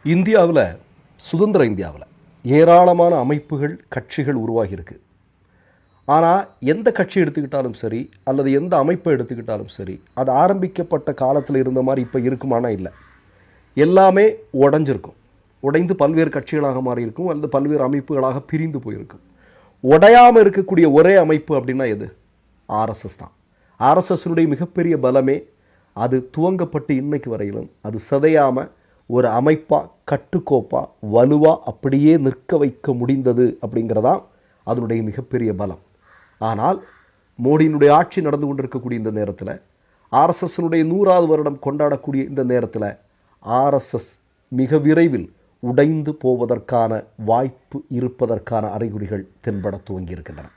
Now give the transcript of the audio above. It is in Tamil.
இந்தியாவில் சுதந்திர இந்தியாவில் ஏராளமான அமைப்புகள் கட்சிகள் உருவாகியிருக்கு. ஆனால் எந்த கட்சி எடுத்துக்கிட்டாலும் சரி அல்லது எந்த அமைப்பை எடுத்துக்கிட்டாலும் சரி, அது ஆரம்பிக்கப்பட்ட காலத்தில் இருந்த மாதிரி இப்போ இருக்குமானா இல்லை. எல்லாமே உடைஞ்சிருக்கும். உடைந்து பல்வேறு கட்சிகளாக மாறி இருக்கும் அல்லது பல்வேறு அமைப்புகளாக பிரிந்து போயிருக்கும். உடையாமல் இருக்கக்கூடிய ஒரே அமைப்பு அப்படின்னா எது? ஆர்எஸ்எஸ் தான். ஆர்எஸ்எஸ்னுடைய மிகப்பெரிய பலமே அது துவங்கப்பட்டு இன்னைக்கு வரையிலும் அது சிதையாமல் ஒரு அமைப்பாக கட்டுக்கோப்பாக வலுவாக அப்படியே நிற்க வைக்க முடிந்தது அப்படிங்கிறதான் அதனுடைய மிகப்பெரிய பலம். ஆனால் மோடியினுடைய ஆட்சி நடந்து கொண்டிருக்கக்கூடிய இந்த நேரத்தில், ஆர்எஸ்எஸ்னுடைய 100வது வருடம் கொண்டாடக்கூடிய இந்த நேரத்தில், ஆர்எஸ்எஸ் மிக விரைவில் உடைந்து போவதற்கான வாய்ப்பு இருப்பதற்கான அறிகுறிகள் தென்பட துவங்கியிருக்கின்றன.